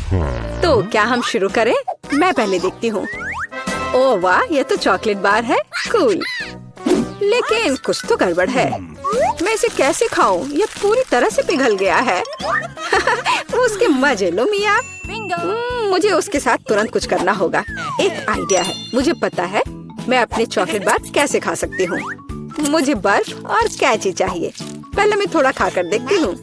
तो क्या हम शुरू करें? मैं पहले देखती हूँ। ओह वाह, ये तो चॉकलेट बार है। कूल। लेकिन कुछ तो गड़बड़ है। मैं इसे कैसे खाऊं? ये पूरी तरह से पिघल गया है। उसके मजे लो मिया। मुझे उसके साथ तुरंत कुछ करना होगा। एक आइडिया है। मुझे पता है मैं अपने चॉकलेट बार कैसे खा सकती हूँ। मुझे बर्फ और कैची चाहिए। पहले मैं थोड़ा खाकर देखती हूँ।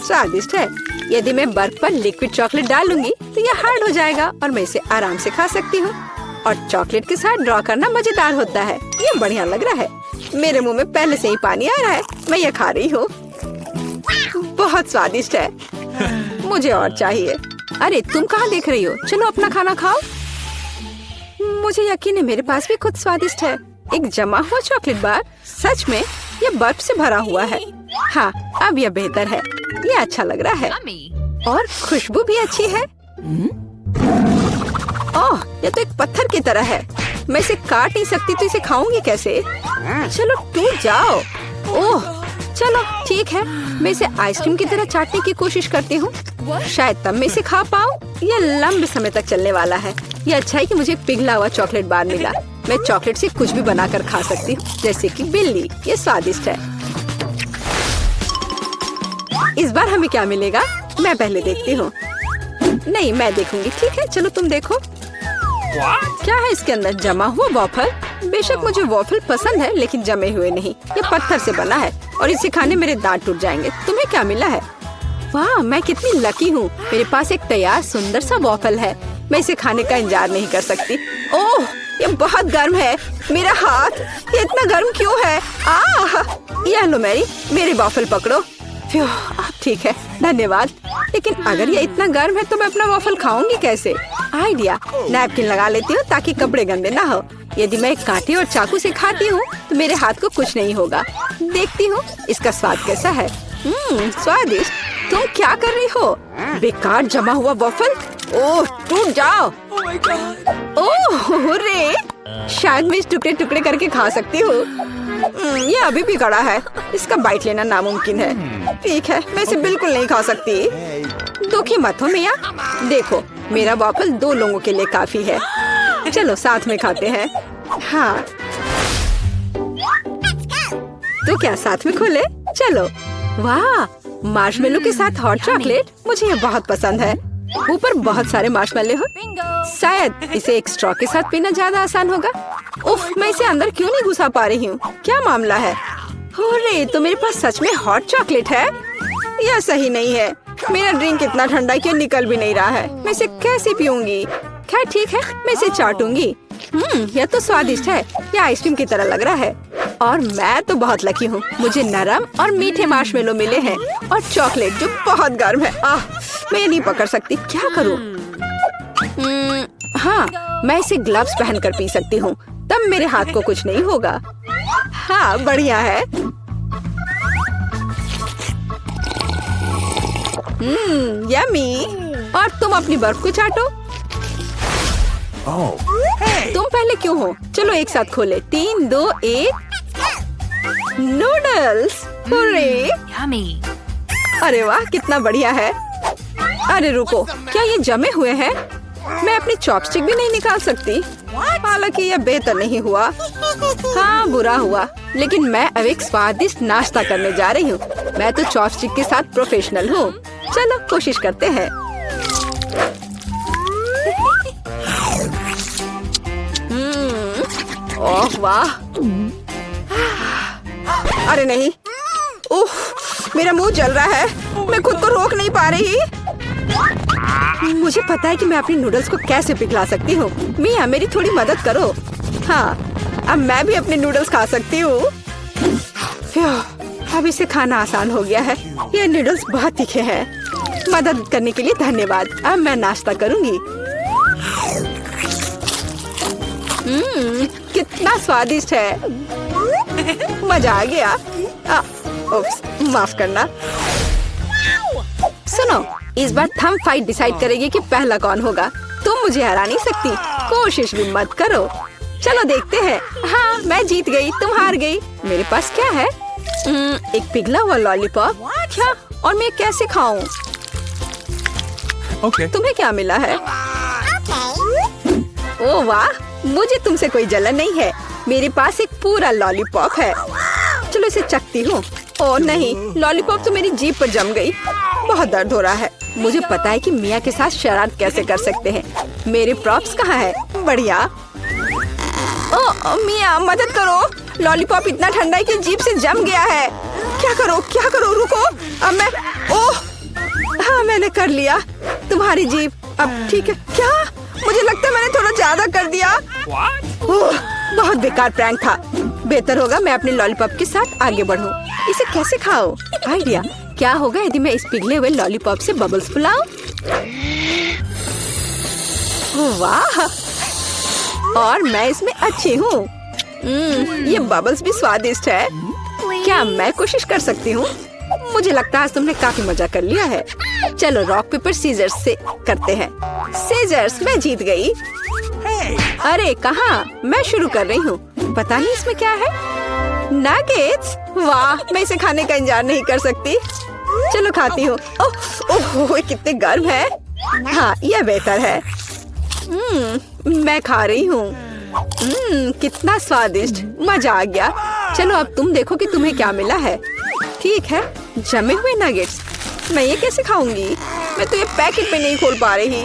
स्वादिष्ट है। यदि मैं बर्फ पर लिक्विड चॉकलेट डालूंगी तो ये हार्ड हो जाएगा और मैं इसे आराम से खा सकती हूँ। और चॉकलेट के साथ ड्रॉ करना मजेदार होता है। ये बढ़िया लग रहा है। मेरे मुंह में पहले से ही पानी आ रहा है। मैं ये खा रही हूँ। बहुत स्वादिष्ट है। मुझे और चाहिए। अरे तुम कहाँ देख रही हो? चलो अपना खाना खाओ। मुझे यकीन है मेरे पास भी खुद स्वादिष्ट है। एक जमा हुआ चॉकलेट बार। सच में ये बर्फ से भरा हुआ है। हाँ, अब यह बेहतर है। ये अच्छा लग रहा है और खुशबू भी अच्छी है। ओह, ये तो एक पत्थर की तरह है। मैं इसे काट नहीं सकती तो इसे खाऊंगी कैसे? चलो टूट जाओ। ओह, चलो ठीक है। मैं इसे आइसक्रीम की तरह चाटने की कोशिश करती हूँ। शायद तब मैं इसे खा पाऊँ। यह लंबे समय तक चलने वाला है। ये अच्छा है कि मुझे पिघला हुआ चॉकलेट बार मिला। मैं चॉकलेट से कुछ भी बनाकर खा सकती हूँ, जैसे कि बिल्ली। ये स्वादिष्ट है। इस बार हमें क्या मिलेगा? मैं पहले देखती हूँ। नहीं, मैं देखूंगी। ठीक है, चलो तुम देखो। क्या है इसके अंदर? जमा हुआ वॉफल। बेशक मुझे वॉफल पसंद है, लेकिन जमे हुए नहीं। ये पत्थर से बना है और इसे खाने मेरे दांत टूट जाएंगे। तुम्हें क्या मिला है? वाह, मैं कितनी लकी हूँ। मेरे पास एक तैयार सुंदर सा वॉफल है। मैं इसे खाने का इंतजार नहीं कर सकती। ओह, ये बहुत गर्म है। मेरा हाथ, ये इतना गर्म क्यों है? ये लो मेरी वॉफल पकड़ो। ठीक है, धन्यवाद। लेकिन अगर ये इतना गर्म है तो मैं अपना वॉफल खाऊंगी कैसे? आइडिया, नैपकिन लगा लेती हूँ ताकि कपड़े गंदे ना हो। यदि मैं कांटे और चाकू से खाती हूँ तो मेरे हाथ को कुछ नहीं होगा। देखती हूँ इसका स्वाद कैसा है। स्वादिष्ट। तुम क्या कर रही हो? बेकार जमा हुआ वॉफल। ओह, टूट जाओ। ओह रे, शायद मैं इस टुकड़े टुकड़े करके खा सकती हूँ। ये अभी भी कड़ा है। इसका बाइट लेना नामुमकिन है। ठीक है, मैं इसे बिल्कुल नहीं खा सकती। दुखी मत हो मिया। देखो, मेरा वॉफल 2 लोगों के लिए काफी है। चलो साथ में खाते हैं। हाँ, तो क्या साथ में खोले? चलो। वाह, मार्शमेलो के साथ हॉट चॉकलेट। मुझे ये बहुत पसंद है। ऊपर बहुत सारे मार्शमेलो हो। शायद इसे एक स्ट्रॉ के साथ पीना ज्यादा आसान होगा। उफ, मैं इसे अंदर क्यों नहीं घुसा पा रही हूँ? क्या मामला है? अरे, तो मेरे पास सच में हॉट चॉकलेट है। यह सही नहीं है। मेरा ड्रिंक इतना ठंडा क्यों निकल भी नहीं रहा है? मैं इसे कैसे पीऊंगी? खैर ठीक है, मैं इसे चाटूंगी। यह तो स्वादिष्ट है। यह आइसक्रीम की तरह लग रहा है। और मैं तो बहुत लकी हूँ। मुझे नरम और मीठे मार्शमेलो मिले हैं और चॉकलेट जो बहुत गर्म है। मैं नहीं पकड़ सकती। क्या करूँ? हाँ, मैं इसे ग्लव्स पहनकर पी सकती हूँ। तब मेरे हाथ को कुछ नहीं होगा। हाँ, बढ़िया है। यम्मी। और तुम अपनी बर्फ को चाटो। तुम पहले क्यों हो? चलो एक साथ खोले। 3, 2, 1। नूडल्स। अरे वाह, कितना बढ़िया है। अरे रुको, क्या ये जमे हुए हैं? मैं अपनी चॉपस्टिक भी नहीं निकाल सकती। हालांकि यह बेहतर नहीं हुआ। हाँ, बुरा हुआ। लेकिन मैं अब एक स्वादिष्ट नाश्ता करने जा रही हूँ। मैं तो चॉपस्टिक के साथ प्रोफेशनल हूँ। चलो कोशिश करते हैं। ओह वाह। अरे नहीं। उफ, मेरा मुंह जल रहा है। मैं खुद को रोक नहीं पा रही। मुझे पता है कि मैं अपनी नूडल्स को कैसे पिघला सकती हूँ। मिया, मेरी थोड़ी मदद करो। हाँ, अब मैं भी अपने नूडल्स खा सकती हूँ। अब इसे खाना आसान हो गया है। ये नूडल्स बहुत तीखे हैं। मदद करने के लिए धन्यवाद। अब मैं नाश्ता करूँगी। कितना स्वादिष्ट है। मजा आ गया। माफ करना। सुनो, इस बार थंब फाइट डिसाइड करेगी कि पहला कौन होगा। तुम मुझे हरा नहीं सकती। कोशिश भी मत करो। चलो देखते हैं। हाँ, मैं जीत गई, तुम हार गई। मेरे पास क्या है? एक पिघला हुआ लॉलीपॉप। क्या? और मैं कैसे खाऊं? तुम्हें क्या मिला है? ओह वाह, मुझे तुमसे कोई जलन नहीं है। मेरे पास एक पूरा लॉलीपॉप है। चलो इसे चखती हूँ। ओह नहीं, लॉलीपॉप तो मेरी जीभ पर जम गई। बहुत दर्द हो रहा है। मुझे पता है कि मिया के साथ शरारत कैसे कर सकते हैं। मेरे प्रॉप्स कहाँ है? बढ़िया। ओह मिया, मदद करो। लॉलीपॉप इतना ठंडा है कि जीभ से जम गया है। क्या करो, रुको। अब मैं, ओह हाँ, मैंने कर लिया। तुम्हारी जीभ अब ठीक है क्या? मुझे लगता है मैंने थोड़ा ज्यादा कर दिया। ओह, बहुत बेकार प्रैंक था। बेहतर होगा मैं अपने लॉलीपॉप के साथ आगे बढ़ूं। इसे कैसे खाओ? आइडिया, क्या होगा यदि मैं इस पिघले हुए लॉलीपॉप से बबल्स फुलाऊं? वाह, और मैं इसमें अच्छी हूँ। ये बबल्स भी स्वादिष्ट है। क्या मैं कोशिश कर सकती हूँ? मुझे लगता है आज तुमने काफी मजा कर लिया है। चलो रॉक पेपर सीजर्स से करते हैं। सीजर्स, मैं जीत गई। अरे कहाँ? मैं शुरू कर रही हूँ। पता नहीं इसमें क्या है। नगेट्स, वाह, मैं इसे खाने का इंतजार नहीं कर सकती। चलो खाती हूँ। ओह, कितने गर्म है। हाँ, यह बेहतर है। मैं खा रही हूँ। कितना स्वादिष्ट, मजा आ गया। चलो अब तुम देखो कि तुम्हें क्या मिला है। ठीक है, जमे हुए नगेट्स। मैं ये कैसे खाऊंगी? मैं तो ये पैकेट पे नहीं खोल पा रही।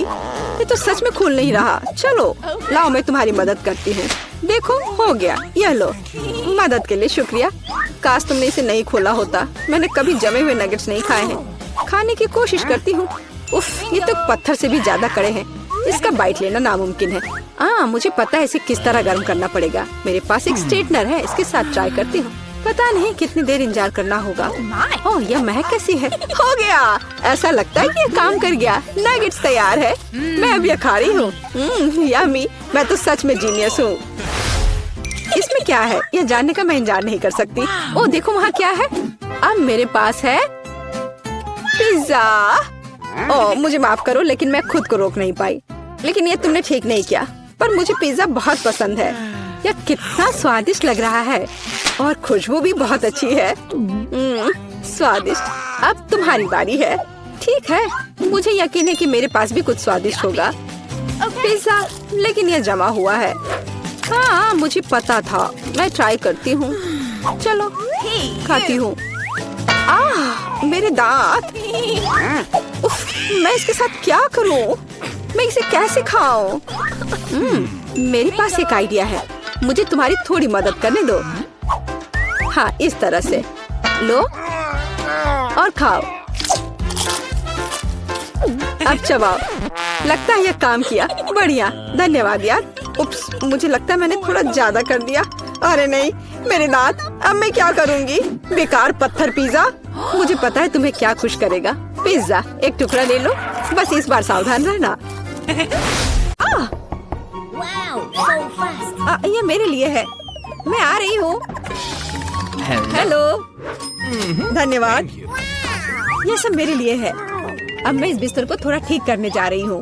ये तो सच में खुल नहीं रहा। चलो लाओ, मैं तुम्हारी मदद करती हूँ। देखो, हो गया। यह लो। मदद के लिए शुक्रिया। काश तुमने इसे नहीं खोला होता। मैंने कभी जमे हुए नगेट्स नहीं खाए हैं। खाने की कोशिश करती हूँ। उफ, ये तो पत्थर से भी ज्यादा कड़े हैं। इसका बाइट लेना नामुमकिन है। मुझे पता है इसे किस तरह गर्म करना पड़ेगा। मेरे पास एक स्ट्रेटनर है, इसके साथ ट्राई करती हूँ। पता नहीं कितनी देर इंतजार करना होगा। ओह, यह महक कैसी है? हो गया। ऐसा लगता है कि ये काम कर गया। नगेट्स तैयार है। मैं अब यह खा रही हूँ। यम्मी, मैं तो सच में जीनियस हूँ। इसमें क्या है यह जानने का मैं इंतजार नहीं कर सकती। ओह देखो, वहाँ क्या है? अब मेरे पास है पिज्जा। ओह मुझे माफ करो, लेकिन मैं खुद को रोक नहीं पाई। लेकिन ये तुमने ठीक नहीं किया। पर मुझे पिज्जा बहुत पसंद है। यह कितना स्वादिष्ट लग रहा है और खुशबू भी बहुत अच्छी है। स्वादिष्ट। अब तुम्हारी बारी है। ठीक है, मुझे यकीन है कि मेरे पास भी कुछ स्वादिष्ट होगा। पिज्जा, लेकिन यह जमा हुआ है। हाँ, मुझे पता था। मैं ट्राई करती हूँ। चलो खाती हूँ। मेरे दांत। उफ, मैं इसके साथ क्या करूँ? मैं इसे कैसे खाऊं? मेरे पास एक आइडिया है। मुझे तुम्हारी थोड़ी मदद करने दो। हाँ, इस तरह से लो और खाओ। अब चबाओ। लगता है यह काम किया। बढ़िया, धन्यवाद यार। उप्स, मुझे लगता है मैंने थोड़ा ज्यादा कर दिया। अरे नहीं, मेरे दांत। अब मैं क्या करूँगी? बेकार पत्थर पिज्जा। मुझे पता है तुम्हें क्या खुश करेगा। पिज्जा, एक टुकड़ा ले लो। बस इस बार सावधान रहना। ये मेरे लिए है। मैं आ रही हूँ। हेलो, धन्यवाद। ये सब मेरे लिए है। अब मैं इस बिस्तर को थोड़ा ठीक करने जा रही हूँ।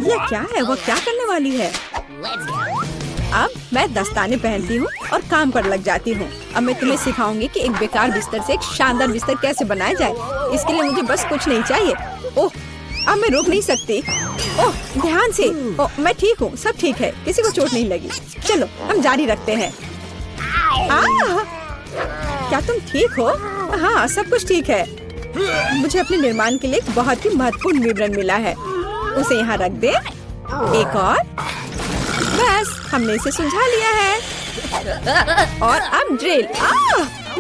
ये क्या है? वो क्या करने वाली है? अब मैं दस्ताने पहनती हूँ और काम पर लग जाती हूँ। अब मैं तुम्हें सिखाऊंगी कि एक बेकार बिस्तर से एक शानदार बिस्तर कैसे बनाया जाए। इसके लिए मुझे बस कुछ नहीं चाहिए। ओह, अब मैं रुक नहीं सकती। ओह, ध्यान से। ओह, मैं ठीक हूँ, सब ठीक है, किसी को चोट नहीं लगी। चलो हम जारी रखते हैं। क्या तुम ठीक हो? हाँ, सब कुछ ठीक है। मुझे अपने निर्माण के लिए एक बहुत ही महत्वपूर्ण विवरण मिला है। उसे यहाँ रख दे। एक और। बस, हमने इसे सुलझा लिया है। और अब ड्रिल।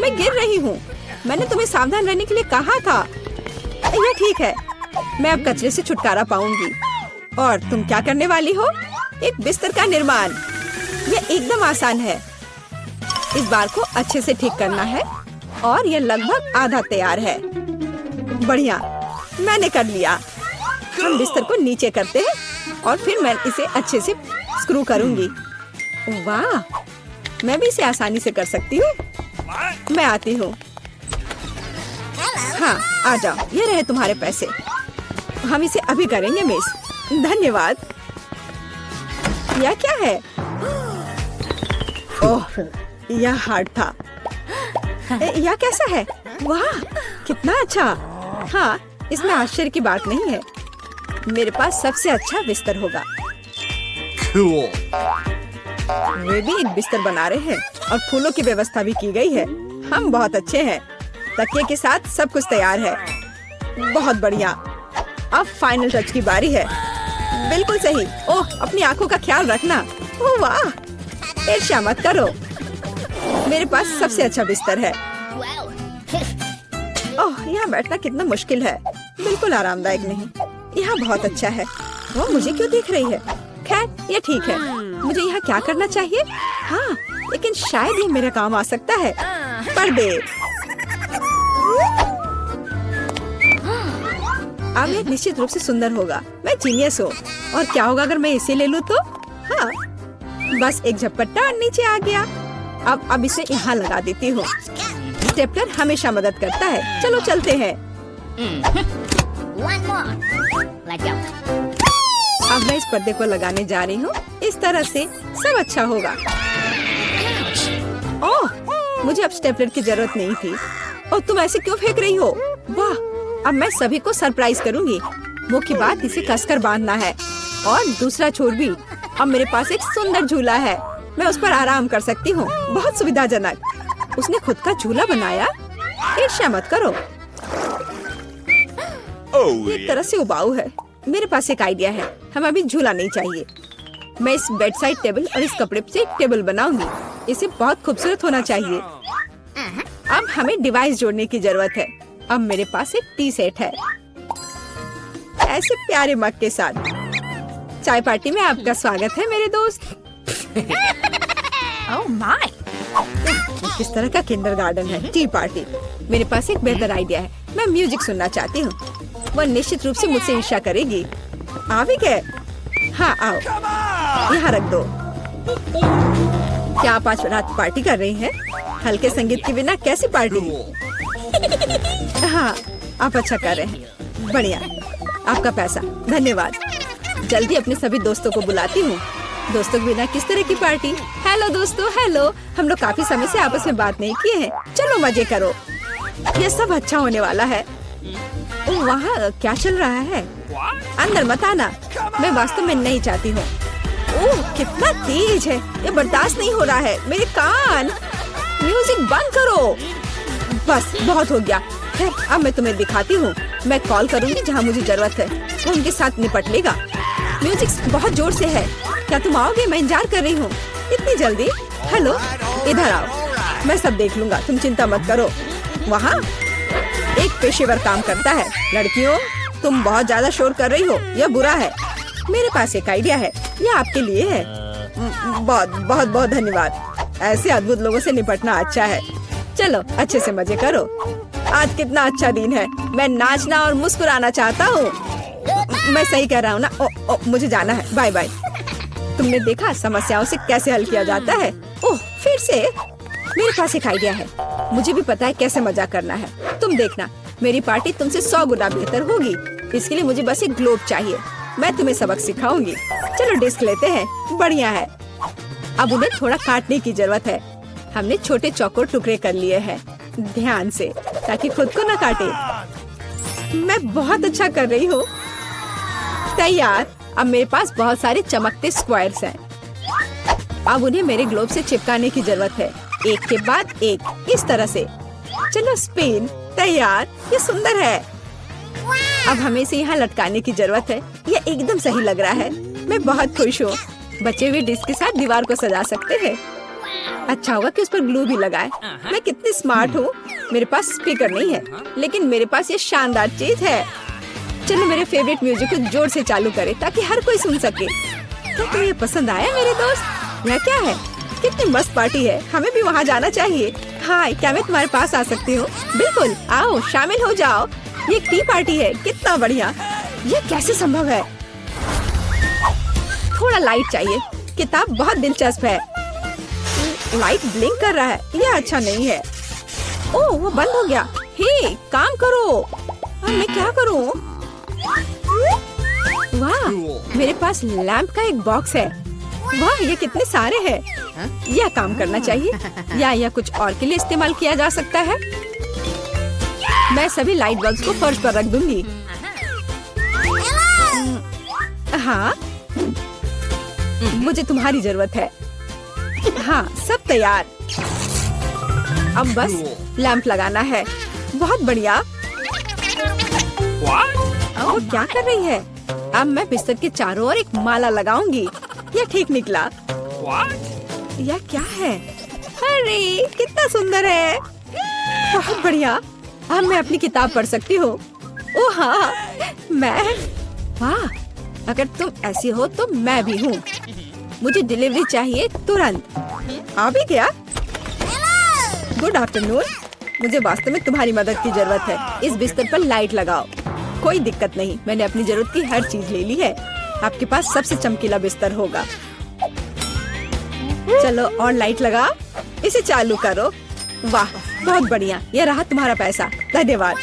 मैं गिर रही हूँ। मैंने तुम्हें सावधान रहने के लिए कहा था। यह ठीक है। मैं अब कचरे से छुटकारा पाऊंगी। और तुम क्या करने वाली हो? एक बिस्तर का निर्माण। यह एकदम आसान है। इस बार को अच्छे से ठीक करना है और यह लगभग आधा तैयार है। बढ़िया, मैंने कर लिया। हम बिस्तर को नीचे करते हैं और फिर मैं इसे अच्छे से स्क्रू करूंगी। वाह, मैं भी इसे आसानी से कर सकती हूँ। मैं आती हूँ। हाँ, आ जाओ। ये रहे तुम्हारे पैसे। हम इसे अभी करेंगे मिस। धन्यवाद। यह क्या है? ओह, यह हार्ड था। यह कैसा है? वाह, कितना अच्छा। हाँ, इसमें आश्चर्य की बात नहीं है। मेरे पास सबसे अच्छा बिस्तर होगा। Cool. वे भी एक बिस्तर बना रहे हैं और फूलों की व्यवस्था भी की गई है। हम बहुत अच्छे हैं। तकिए के साथ सब कुछ तैयार है। बहुत बढ़िया। अब फाइनल टच की बारी है। बिल्कुल सही। ओह, अपनी आंखों का ख्याल रखना। ओह वाह, ईर्ष्या मत करो। मेरे पास सबसे अच्छा बिस्तर है। ओह, यहाँ बैठना कितना मुश्किल है। बिल्कुल आरामदायक नहीं। यहाँ बहुत अच्छा है। वो मुझे क्यों देख रही है? खैर, ये ठीक है। मुझे यहाँ क्या करना चाहिए? हाँ, लेकिन शायद ये मेरे काम आ सकता है। पर्दे। अब ये निश्चित रूप से सुंदर होगा। मैं जीनियस हूँ। और क्या होगा अगर मैं इसे ले लूँ तो? हाँ, बस एक झपट्टा और नीचे आ गया। अब इसे यहाँ लगा देती हूँ। स्टेपलर हमेशा मदद करता है। चलो चलते हैं। One more. Let go. अब मैं इस पर्दे को लगाने जा रही हूँ। इस तरह से सब अच्छा होगा। ओह, मुझे अब स्टेपलर की जरूरत नहीं थी। और तुम ऐसे क्यों फेंक रही हो? वाह, अब मैं सभी को सरप्राइज करूँगी। मुख्य बात इसे कसकर बांधना है और दूसरा छोर भी। अब मेरे पास एक सुंदर झूला है। मैं उस पर आराम कर सकती हूँ। बहुत सुविधाजनक। उसने खुद का झूला बनाया। ईर्ष्या मत करो। Oh एक तरह से उबाऊ है। मेरे पास एक आइडिया है। हमें अभी झूला नहीं चाहिए। मैं इस बेड साइड टेबल और इस कपड़े से एक टेबल बनाऊंगी। इसे बहुत खूबसूरत होना चाहिए। अब हमें डिवाइस जोड़ने की जरूरत है। अब मेरे पास एक टी सेट है, ऐसे प्यारे मग के साथ। चाय पार्टी में आपका स्वागत है मेरे दोस्त। Oh my. किस तरह का किंडरगार्टन है टी पार्टी। मेरे पास एक बेहतर आइडिया है। मैं म्यूजिक सुनना चाहती हूँ। वह निश्चित रूप से मुझसे ईर्ष्या करेगी। आ भी गए? हाँ, आओ, यहाँ रख दो। क्या आप आज रात पार्टी कर रही हैं? हल्के संगीत के बिना कैसी पार्टी? हाँ, आप अच्छा कर रहे हैं। बढ़िया। आपका पैसा। धन्यवाद। जल्दी अपने सभी दोस्तों को बुलाती हूँ। दोस्तों के बिना किस तरह की पार्टी? हेलो दोस्तों, हेलो। हम लोग काफी समय से आपस में बात नहीं किए हैं। चलो मजे करो। ये सब अच्छा होने वाला है। ओह, वहाँ क्या चल रहा है? अंदर मत आना। मैं वास्तव में नहीं चाहती हूँ। ओह, कितना तेज है। ये बर्दाश्त नहीं हो रहा है। मेरे कान। म्यूजिक बंद करो। बस बहुत हो गया। खैर, अब मैं तुम्हें दिखाती हूँ। मैं कॉल करूँगी जहाँ मुझे जरूरत है। वो उनके साथ निपट लेगा। म्यूजिक बहुत जोर से है। क्या तुम आओगे? मैं इंतजार कर रही हूँ। इतनी जल्दी? हेलो, इधर आओ। मैं सब देख लूंगा। तुम चिंता मत करो। वहाँ एक पेशेवर काम करता है। लड़कियों, तुम बहुत ज्यादा शोर कर रही हो। यह बुरा है। मेरे पास एक आइडिया है। यह आपके लिए है। बहुत बहुत बहुत धन्यवाद। ऐसे अद्भुत लोगों से निपटना अच्छा है। चलो अच्छे से मजे करो। आज कितना अच्छा दिन है। मैं नाचना और मुस्कुराना चाहता हूँ। मैं सही कह रहा हूँ ना? मुझे जाना है। Bye bye. तुमने देखा समस्याओं से कैसे हल किया जाता है? ओह, फिर से? मेरे पास एक आइडिया है। मुझे भी पता है कैसे मजाक करना है। तुम देखना, मेरी पार्टी तुमसे 100 गुना बेहतर होगी। इसके लिए मुझे बस एक ग्लोब चाहिए। मैं तुम्हें सबक सिखाऊंगी। चलो डिस्क लेते हैं। बढ़िया है। अब उन्हें थोड़ा काटने की जरूरत है। हमने छोटे चौकोर टुकड़े कर लिए हैं। ध्यान से, ताकि खुद को न काटे। मैं बहुत अच्छा कर रही हूँ। तैयार। अब मेरे पास बहुत सारे चमकते स्क्वायर्स हैं। अब उन्हें मेरे ग्लोब से चिपकाने की जरूरत है, एक के बाद एक, इस तरह से। चलो स्पिन। तैयार। ये सुंदर है। अब हमें इसे यहाँ लटकाने की जरूरत है। यह एकदम सही लग रहा है। मैं बहुत खुश हूँ। बचे हुए डिस्क के साथ दीवार को सजा सकते हैं। अच्छा होगा कि उस पर ग्लू भी लगाए। मैं कितनी स्मार्ट हूँ। मेरे पास स्पीकर नहीं है, लेकिन मेरे पास ये शानदार चीज है। चलो मेरे फेवरेट म्यूजिक को जोर से चालू करें ताकि हर कोई सुन सके। क्या तुम्हें ये पसंद आया मेरे दोस्त? यह क्या है? कितनी मस्त पार्टी है। हमें भी वहाँ जाना चाहिए। हाय, क्या मैं तुम्हारे पास आ सकती हूँ? बिल्कुल, आओ शामिल हो जाओ। ये एक टी पार्टी है। कितना बढ़िया। ये कैसे संभव है? थोड़ा लाइट चाहिए। किताब बहुत दिलचस्प है। लाइट ब्लिंक कर रहा है। यह अच्छा नहीं है। ओह, वो बंद हो गया। हे, काम करो। अब मैं क्या करूँ? वाह, मेरे पास लैंप का एक बॉक्स है। वाह, ये कितने सारे हैं। यह काम करना चाहिए या यह कुछ और के लिए इस्तेमाल किया जा सकता है। मैं सभी लाइट बल्ब्स को फर्श पर रख दूंगी। हाँ, मुझे तुम्हारी जरूरत है। हाँ, सब तैयार। अब बस लैंप लगाना है। बहुत बढ़िया। वो क्या कर रही है? अब मैं बिस्तर के चारों ओर एक माला लगाऊंगी। यह ठीक निकला। यह क्या है? अरे कितना सुंदर है। बहुत बढ़िया। अब मैं अपनी किताब पढ़ सकती हूँ। ओह हाँ, मैं। वाह, अगर तुम ऐसी हो तो मैं भी हूँ। मुझे डिलीवरी चाहिए तुरंत। आ भी गया। Good afternoon. मुझे वास्तव में तुम्हारी मदद की जरूरत है। इस बिस्तर पर लाइट लगाओ। कोई दिक्कत नहीं, मैंने अपनी जरूरत की हर चीज ले ली है। आपके पास सबसे चमकीला बिस्तर होगा। चलो और लाइट लगाओ। इसे चालू करो। वाह, बहुत बढ़िया। यह रहा तुम्हारा पैसा। धन्यवाद।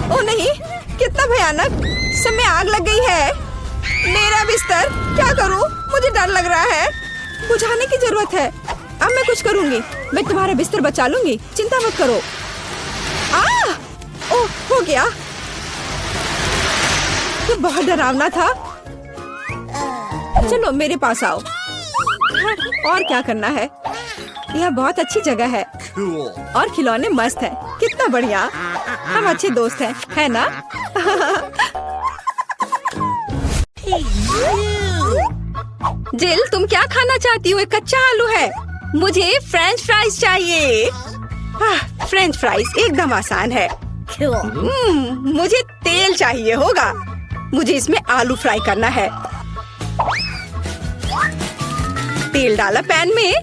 ओ नहीं, कितना भयानक। सब में आग लग गई है। मेरा बिस्तर, क्या करूं? मुझे डर लग रहा है। बुझाने की जरूरत है। अब मैं कुछ करूंगी। मैं तुम्हारा बिस्तर बचा लूंगी, चिंता मत करो। ओह, हो गया। ये बहुत डरावना था। चलो मेरे पास आओ। और क्या करना है? यह बहुत अच्छी जगह है। Cool. और खिलौने मस्त हैं। कितना बढ़िया। हम अच्छे दोस्त हैं, है ना? जिल, तुम क्या खाना चाहती हो? एक कच्चा आलू है। मुझे फ्रेंच फ्राइज चाहिए। फ्रेंच फ्राइज एकदम आसान है। मुझे तेल चाहिए होगा। मुझे इसमें आलू फ्राई करना है। तेल डाला पैन में।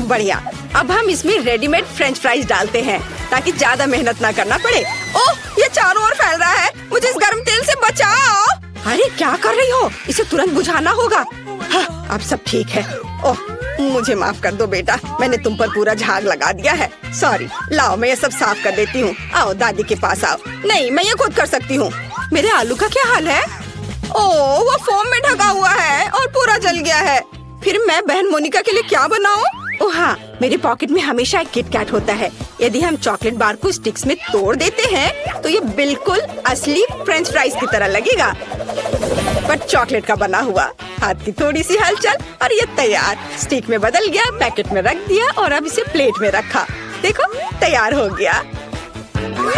बढ़िया। अब हम इसमें रेडीमेड फ्रेंच फ्राइज डालते हैं ताकि ज्यादा मेहनत ना करना पड़े। ओह, ये चारों ओर फैल रहा है। मुझे इस गर्म तेल से बचाओ। अरे क्या कर रही हो? इसे तुरंत बुझाना होगा। हाँ, अब सब ठीक है। ओह, मुझे माफ कर दो बेटा, मैंने तुम पर पूरा झाग लगा दिया है। सॉरी। लाओ, मैं ये सब साफ कर देती हूँ। आओ दादी के पास आओ। नहीं, मैं ये खुद कर सकती हूँ। मेरे आलू का क्या हाल है? ओह, वो फोम में ढका हुआ है और पूरा जल गया है। फिर मैं बहन मोनिका के लिए क्या बनाऊं? ओह हाँ, मेरे पॉकेट में हमेशा एक किटकैट होता है। यदि हम चॉकलेट बार को स्टिक्स में तोड़ देते हैं तो ये बिल्कुल असली फ्रेंच फ्राइज की तरह लगेगा, पर चॉकलेट का बना हुआ। हाथ की थोड़ी सी हलचल और ये तैयार। स्टिक में बदल गया, पैकेट में रख दिया और अब इसे प्लेट में रखा। देखो, तैयार हो गया।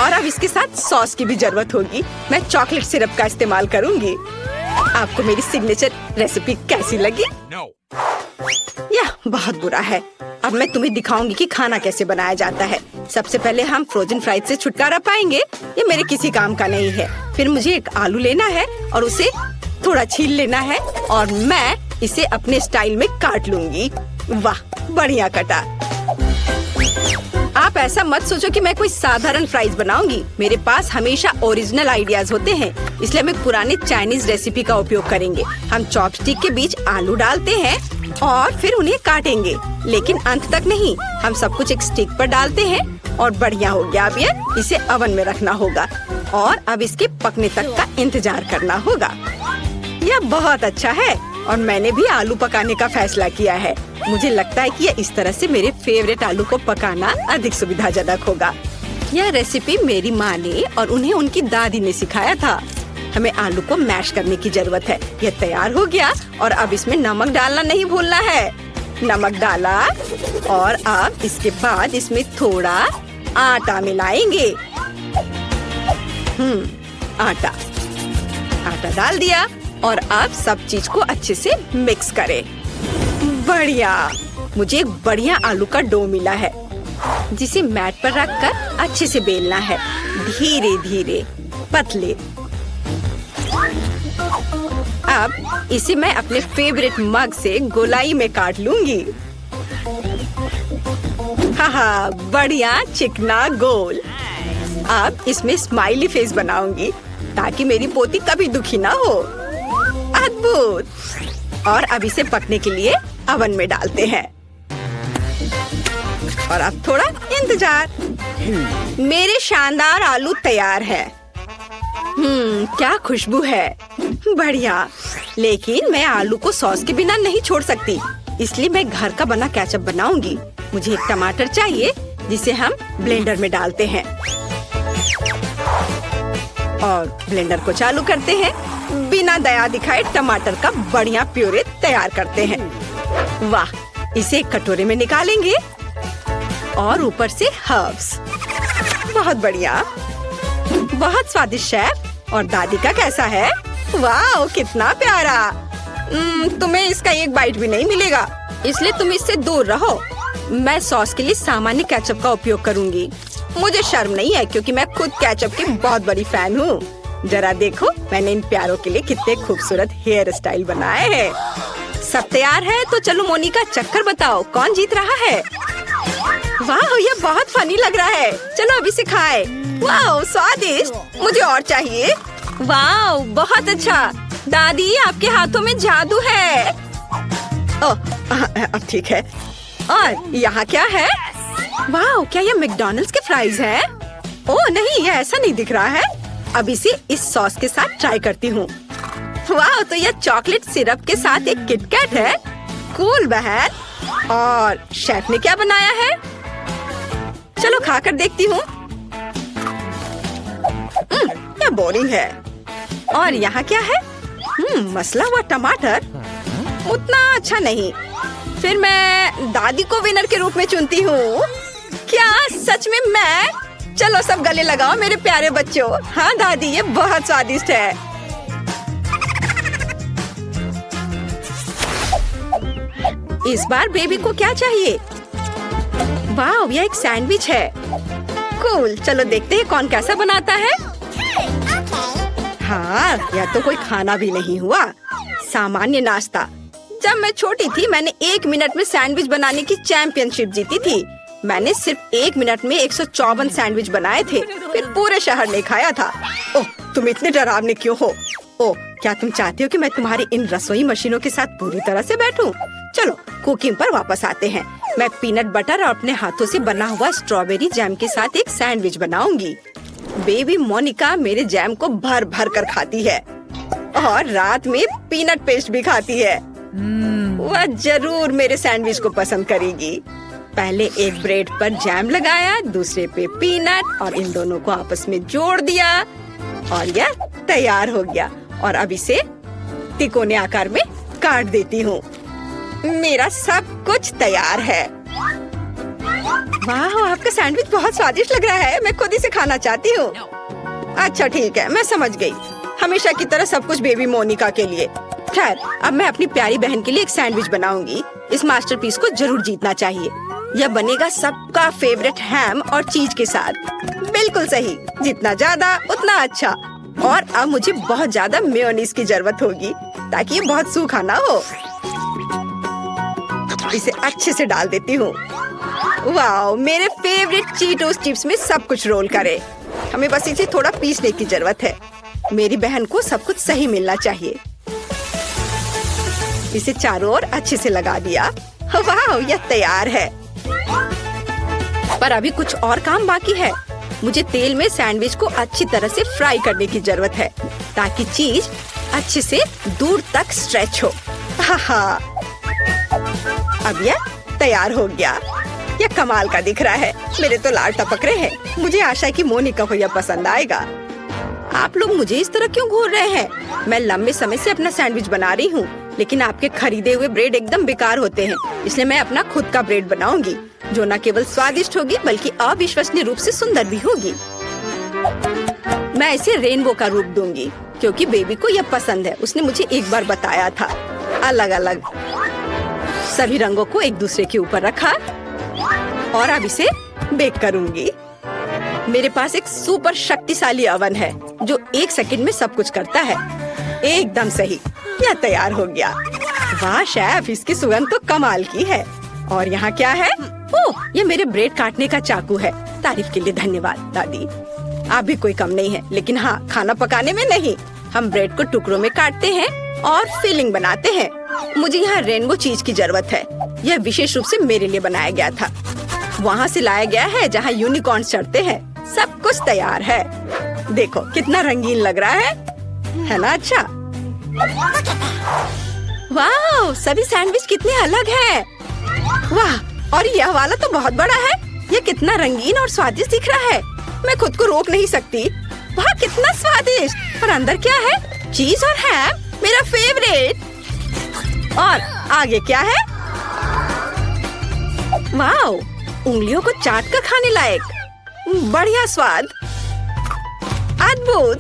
और अब इसके साथ सॉस की भी जरूरत होगी। मैं चॉकलेट सिरप का इस्तेमाल करूंगी। आपको मेरी सिग्नेचर रेसिपी कैसी लगी? No. यह बहुत बुरा है। अब मैं तुम्हें दिखाऊंगी कि खाना कैसे बनाया जाता है। सबसे पहले हम फ्रोजन फ्राइज से छुटकारा पाएंगे। ये मेरे किसी काम का नहीं है। फिर मुझे एक आलू लेना है और उसे थोड़ा छील लेना है और मैं इसे अपने स्टाइल में काट लूंगी। वाह, बढ़िया कटा। आप ऐसा मत सोचो कि मैं कोई साधारण फ्राइज बनाऊंगी। मेरे पास हमेशा ओरिजिनल आइडियाज होते हैं, इसलिए हम एक पुराने चाइनीज रेसिपी का उपयोग करेंगे। हम चॉपस्टिक के बीच आलू डालते हैं और फिर उन्हें काटेंगे, लेकिन अंत तक नहीं। हम सब कुछ एक स्टिक पर डालते हैं और बढ़िया हो गया। अब ये इसे ओवन में रखना होगा और अब इसके पकने तक का इंतजार करना होगा। यह बहुत अच्छा है और मैंने भी आलू पकाने का फैसला किया है। मुझे लगता है कि यह इस तरह से मेरे फेवरेट आलू को पकाना अधिक सुविधाजनक होगा। यह रेसिपी मेरी माँ ने और उन्हें उनकी दादी ने सिखाया था। हमें आलू को मैश करने की जरूरत है। यह तैयार हो गया और अब इसमें नमक डालना नहीं भूलना है। नमक डाला और अब इसके बाद इसमें थोड़ा आटा मिलाएंगे। आटा डाल दिया और अब सब चीज को अच्छे से मिक्स करें। बढ़िया। मुझे एक बढ़िया आलू का डो मिला है जिसे मैट पर रखकर अच्छे से बेलना है। धीरे धीरे, पतले। अब इसे मैं अपने फेवरेट मग से गोलाई में काट लूंगी। हाँ, बढ़िया चिकना गोल। अब इसमें स्माइली फेस बनाऊंगी ताकि मेरी पोती कभी दुखी ना हो। अद्भुत। और अब इसे पकने के लिए ओवन में डालते हैं और अब थोड़ा इंतजार। मेरे शानदार आलू तैयार है। क्या खुशबू है। बढ़िया। लेकिन मैं आलू को सॉस के बिना नहीं छोड़ सकती, इसलिए मैं घर का बना केचप बनाऊंगी। मुझे एक टमाटर चाहिए जिसे हम ब्लेंडर में डालते हैं और ब्लेंडर को चालू करते हैं। बिना दया दिखाए टमाटर का बढ़िया प्यूरे तैयार करते हैं। वाह, इसे एक कटोरे में निकालेंगे और ऊपर से हर्ब्स। बहुत बढ़िया, बहुत स्वादिष्ट शेफ। और दादी का कैसा है? वाह, कितना प्यारा। तुम्हें इसका एक बाइट भी नहीं मिलेगा, इसलिए तुम इससे दूर रहो। मैं सॉस के लिए सामान्य केचप का उपयोग करूंगी। मुझे शर्म नहीं है क्योंकि मैं खुद केचप की बहुत बड़ी फैन हूँ। जरा देखो, मैंने इन प्यारों के लिए कितने खूबसूरत हेयर स्टाइल बनाए हैं। सब तैयार है तो चलो मोनिका, चक्कर बताओ कौन जीत रहा है। वाह, ये बहुत फनी लग रहा है। चलो अभी से खाए। वाह, स्वादिष्ट, मुझे और चाहिए। वाह, बहुत अच्छा। दादी, आपके हाथों में जादू है। अब ठीक है। और यहाँ क्या है? वाह, क्या ये मैकडॉनल्ड्स के फ्राइज हैं? ओह नहीं, ये ऐसा नहीं दिख रहा है। अब इसे इस सॉस के साथ ट्राई करती हूँ। वाह, तो यह चॉकलेट सिरप के साथ एक किटकैट है। कूल बहन। और शेफ ने क्या बनाया है? चलो खाकर देखती हूँ। यह बोरिंग है। और यहाँ क्या है? मसला हुआ टमाटर। उतना अच्छा नहीं। फिर मैं दादी को विनर के रूप में चुनती हूँ। क्या सच में मैं? चलो सब गले लगाओ मेरे प्यारे बच्चों। हाँ दादी, ये बहुत स्वादिष्ट है। इस बार बेबी को क्या चाहिए? वाह, यह एक सैंडविच है। कूल, चलो देखते हैं कौन कैसा बनाता है। हाँ, यह तो कोई खाना भी नहीं हुआ, सामान्य नाश्ता। जब मैं छोटी थी मैंने 1 मिनट में सैंडविच बनाने की चैंपियनशिप जीती थी। मैंने सिर्फ 1 मिनट में 154 सैंडविच बनाए थे, फिर पूरे शहर ने खाया था। ओह, तुम इतने डरावने क्यों हो? ओह, क्या तुम चाहती हो कि मैं तुम्हारी इन रसोई मशीनों के साथ पूरी तरह से बैठूं? चलो कुकिंग पर वापस आते हैं। मैं पीनट बटर और अपने हाथों से बना हुआ स्ट्रॉबेरी जैम के साथ एक सैंडविच बनाऊंगी। बेबी मोनिका मेरे जैम को भर भर कर खाती है और रात में पीनट पेस्ट भी खाती है। वह जरूर मेरे सैंडविच को पसंद करेगी। पहले एक ब्रेड पर जैम लगाया, दूसरे पे पीनट और इन दोनों को आपस में जोड़ दिया और यह तैयार हो गया। और अब इसे तिकोने आकार में काट देती हूँ। मेरा सब कुछ तैयार है। वाह, आपका सैंडविच बहुत स्वादिष्ट लग रहा है। मैं खुद इसे खाना चाहती हूँ। अच्छा ठीक है, मैं समझ गई। हमेशा की तरह सब कुछ बेबी मोनिका के लिए। खैर, अब मैं अपनी प्यारी बहन के लिए एक सैंडविच बनाऊंगी। इस मास्टरपीस को जरूर जीतना चाहिए। यह बनेगा सबका फेवरेट हैम और चीज के साथ। बिल्कुल सही, जितना ज्यादा उतना अच्छा। और अब मुझे बहुत ज्यादा मेयोनीज की जरूरत होगी ताकि ये बहुत सूखा ना हो। इसे अच्छे से डाल देती हूँ। वाह, मेरे फेवरेट चीटोस चिप्स में सब कुछ रोल करे। हमें बस इसे थोड़ा पीसने की जरूरत है। मेरी बहन को सब कुछ सही मिलना चाहिए। इसे चारों ओर अच्छे से लगा दिया। वाह, यह तैयार है। पर अभी कुछ और काम बाकी है। मुझे तेल में सैंडविच को अच्छी तरह से फ्राई करने की जरूरत है ताकि चीज अच्छे से दूर तक स्ट्रेच हो। हाँ, अब यह तैयार हो गया। यह कमाल का दिख रहा है। मेरे तो लाल टपक रहे हैं। मुझे आशा है कि मोनिका को यह पसंद आएगा। आप लोग मुझे इस तरह क्यों घूर रहे हैं? मैं लंबे समय से अपना सैंडविच बना रही हूँ, लेकिन आपके खरीदे हुए ब्रेड एकदम बेकार होते हैं। इसलिए मैं अपना खुद का ब्रेड बनाऊंगी जो न केवल स्वादिष्ट होगी बल्कि अविश्वसनीय रूप से सुंदर भी होगी। मैं इसे रेनबो का रूप दूंगी क्योंकि बेबी को यह पसंद है। उसने मुझे एक बार बताया था। अलग अलग सभी रंगों को एक दूसरे के ऊपर रखा और अब इसे बेक करूंगी। मेरे पास एक सुपर शक्तिशाली ओवन है जो 1 सेकंड में सब कुछ करता है। एकदम सही, यह तैयार हो गया। वाह शेफ, इसकी सुगंध तो कमाल की है। और यहाँ क्या है? ओह, ये मेरे ब्रेड काटने का चाकू है। तारीफ के लिए धन्यवाद दादी। आप भी कोई कम नहीं है, लेकिन हाँ, खाना पकाने में नहीं। हम ब्रेड को टुकड़ों में काटते हैं और फिलिंग बनाते हैं। मुझे यहाँ रेनबो चीज की जरूरत है। यह विशेष रूप से मेरे लिए बनाया गया था। वहाँ से लाया गया है जहाँ यूनिकॉर्न चढ़ते हैं। सब कुछ तैयार है। देखो कितना रंगीन लग रहा है ना? अच्छा, वाह, सभी सैंडविच कितने अलग हैं। वाह, और यह वाला तो बहुत बड़ा है। यह कितना रंगीन और स्वादिष्ट दिख रहा है। मैं खुद को रोक नहीं सकती। वाह कितना स्वादिष्ट। और अंदर क्या है? चीज और हैम, मेरा फेवरेट। और आगे क्या है? वाह, उंगलियों को चाट कर खाने लायक। बढ़िया स्वाद, अद्भुत।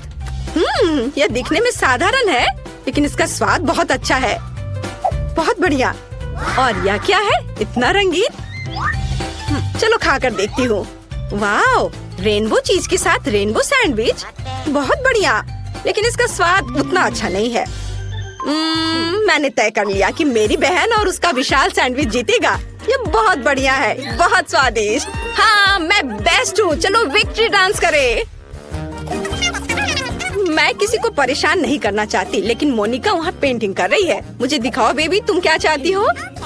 यह दिखने में साधारण है लेकिन इसका स्वाद बहुत अच्छा है। बहुत बढ़िया। और यह क्या है? इतना रंगीन। चलो खाकर देखती हूँ। वाह, रेनबो चीज के साथ रेनबो सैंडविच, बहुत बढ़िया। लेकिन इसका स्वाद उतना अच्छा नहीं है। मैंने तय कर लिया कि मेरी बहन और उसका विशाल सैंडविच जीतेगा। ये बहुत बढ़िया है, बहुत स्वादिष्ट। हाँ, मैं बेस्ट हूँ। चलो विक्ट्री डांस करें। मैं किसी को परेशान नहीं करना चाहती, लेकिन मोनिका वहाँ पेंटिंग कर रही है। मुझे दिखाओ बेबी, तुम क्या चाहती हो?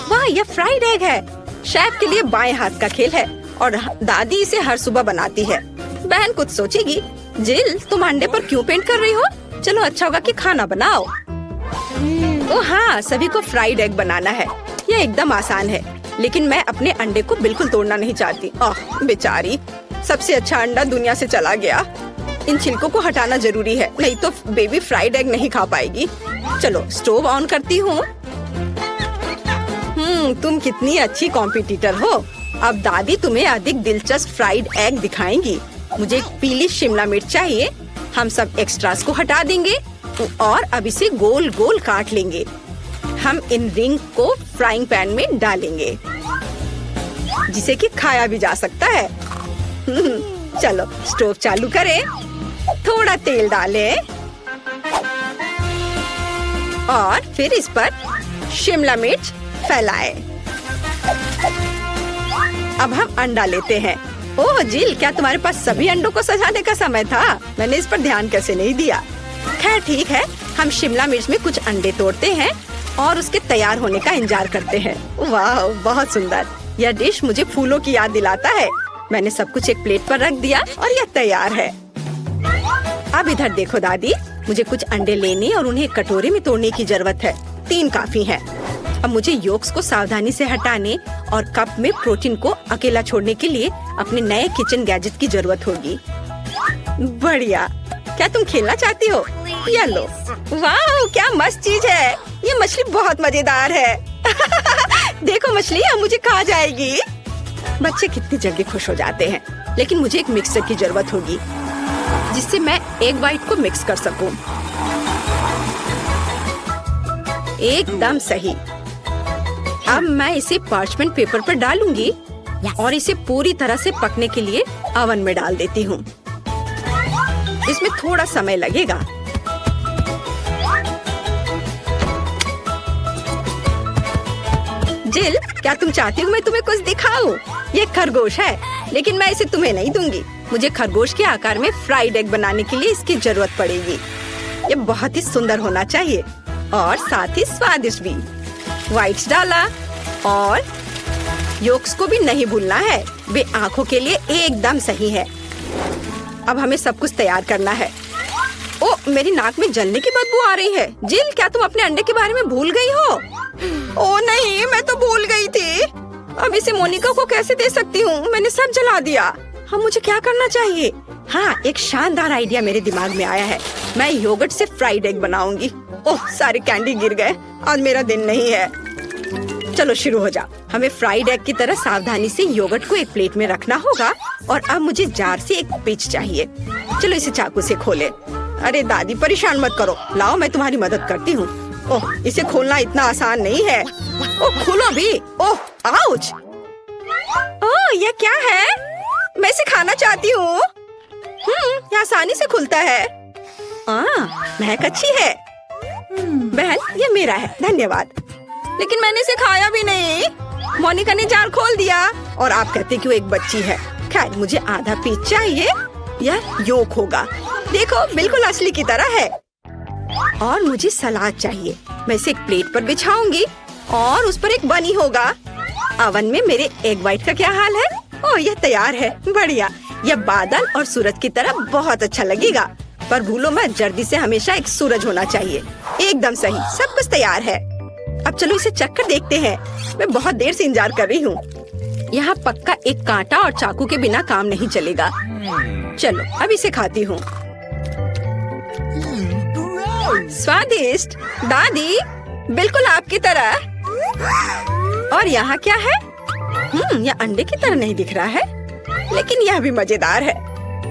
वाह, यह फ्राइड एग है। शेफ के लिए बाएं हाथ का खेल है और दादी इसे हर सुबह बनाती है। बहन कुछ सोचेगी। जिल, तुम अंडे पर क्यों पेंट कर रही हो? चलो अच्छा होगा कि खाना बनाओ। ओ हाँ, सभी को फ्राइड एग बनाना है। यह एकदम आसान है, लेकिन मैं अपने अंडे को बिल्कुल तोड़ना नहीं चाहती। ओह बेचारी, सबसे अच्छा अंडा दुनिया से चला गया। इन छिलकों को हटाना जरूरी है, नहीं तो बेबी फ्राइड एग नहीं खा पाएगी। चलो स्टोव ऑन करती हूँ। तुम कितनी अच्छी कॉम्पिटिटर हो। अब दादी तुम्हें अधिक दिलचस्प फ्राइड एग दिखाएंगी। मुझे एक पीली शिमला मिर्च चाहिए। हम सब एक्स्ट्रास को हटा देंगे और अब इसे गोल गोल काट लेंगे। हम इन रिंग को फ्राइंग पैन में डालेंगे, जिसे कि खाया भी जा सकता है। चलो स्टोव चालू करें, थोड़ा तेल डालें और फिर इस पर शिमला मिर्च फैलाएं। अब हम अंडा लेते हैं। ओह जिल, क्या तुम्हारे पास सभी अंडों को सजाने का समय था? मैंने इस पर ध्यान कैसे नहीं दिया। खैर ठीक है, हम शिमला मिर्च में कुछ अंडे तोड़ते हैं और उसके तैयार होने का इंतजार करते हैं। वाह, बहुत सुंदर। यह डिश मुझे फूलों की याद दिलाता है। मैंने सब कुछ एक प्लेट पर रख दिया और यह तैयार है। अब इधर देखो दादी, मुझे कुछ अंडे लेने और उन्हें कटोरे में तोड़ने की जरूरत है। 3 काफी है। अब मुझे योक्स को सावधानी से हटाने और कप में प्रोटीन को अकेला छोड़ने के लिए अपने नए किचन गैजेट की जरूरत होगी। बढ़िया। क्या तुम खेलना चाहती हो? ये लो। वाह, क्या मस्त चीज है। ये मछली बहुत मजेदार है। देखो मछली अब मुझे खा जाएगी। बच्चे कितनी जल्दी खुश हो जाते हैं। लेकिन मुझे एक मिक्सर की जरूरत होगी, जिससे मैं एग वाइट को मिक्स कर सकूं। एकदम सही। अब मैं इसे पार्चमेंट पेपर पर डालूंगी और इसे पूरी तरह से पकने के लिए ओवन में डाल देती हूँ। इसमें थोड़ा समय लगेगा। जिल, क्या तुम चाहती हो मैं तुम्हें कुछ दिखाऊं? ये खरगोश है, लेकिन मैं इसे तुम्हें नहीं दूंगी। मुझे खरगोश के आकार में फ्राइड एग बनाने के लिए इसकी जरूरत पड़ेगी। ये बहुत ही सुंदर होना चाहिए और साथ ही स्वादिष्ट भी। व्हाइट्स डाला और योक्स को भी नहीं भूलना है। वे आँखों के लिए एकदम सही है। अब हमें सब कुछ तैयार करना है। ओ, मेरी नाक में जलने की बदबू आ रही है। जिल, क्या तुम अपने अंडे के बारे में भूल गई हो? ओ नहीं, मैं तो भूल गई थी। अब इसे मोनिका को कैसे दे सकती हूँ? मैंने सब जला दिया। अब मुझे क्या करना चाहिए? हाँ, एक शानदार आइडिया मेरे दिमाग में आया है। मैं योगर्ट से फ्राइड एग बनाऊंगी। ओह, सारे कैंडी गिर गए। आज मेरा दिन नहीं है। चलो शुरू हो जाओ। हमें फ्राइड एग की तरह सावधानी से योगर्ट को एक प्लेट में रखना होगा और अब मुझे जार से एक पिंच चाहिए। चलो इसे चाकू से खोले। अरे दादी, परेशान मत करो। लाओ, मैं तुम्हारी मदद करती हूँ। ओह, इसे खोलना इतना आसान नहीं है। ओह, खोलो भी। ओह, आउच। ओह, यह क्या है? मैं इसे खाना चाहती हूँ। यह आसानी से खुलता है। महक अच्छी है। बहन, ये मेरा है, धन्यवाद। लेकिन मैंने इसे खाया भी नहीं। मोनिका ने जार खोल दिया और आप कहते कि वो एक बच्ची है। खैर, मुझे आधा पीस चाहिए। यह योक होगा। देखो, बिल्कुल असली की तरह है। और मुझे सलाद चाहिए। मैं इसे एक प्लेट पर बिछाऊंगी और उस पर एक बनी होगा। ओवन में मेरे एग वाइट का क्या हाल है? ओह, यह तैयार है। बढ़िया। यह बादल और सूरज की तरह बहुत अच्छा लगेगा। पर भूलो मत, जल्दी से हमेशा एक सूरज होना चाहिए। एकदम सही। सब कुछ तैयार है। अब चलो इसे चखकर देखते हैं। मैं बहुत देर से इंतजार कर रही हूँ। यहाँ पक्का एक कांटा और चाकू के बिना काम नहीं चलेगा। चलो अब इसे खाती हूँ। स्वादिष्ट दादी, बिल्कुल आपकी तरह। और यहाँ क्या है? यह अंडे की तरह नहीं दिख रहा है, लेकिन यह भी मजेदार है।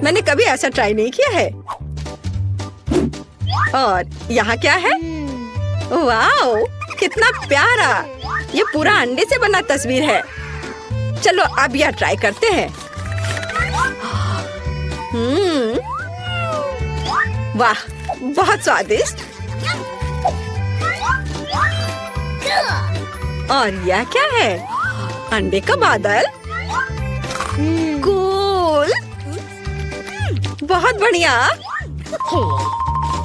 मैंने कभी ऐसा ट्राई नहीं किया है। और यहाँ क्या है? वाओ, कितना प्यारा! ये पूरा अंडे से बना तस्वीर है। चलो अब यह ट्राई करते हैं। वाह, बहुत स्वादिष्ट। और यह क्या है? अंडे का बादल। कूल, बहुत बढ़िया।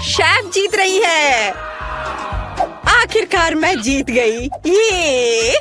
शेफ जीत रही है। आखिरकार मैं जीत गई। ये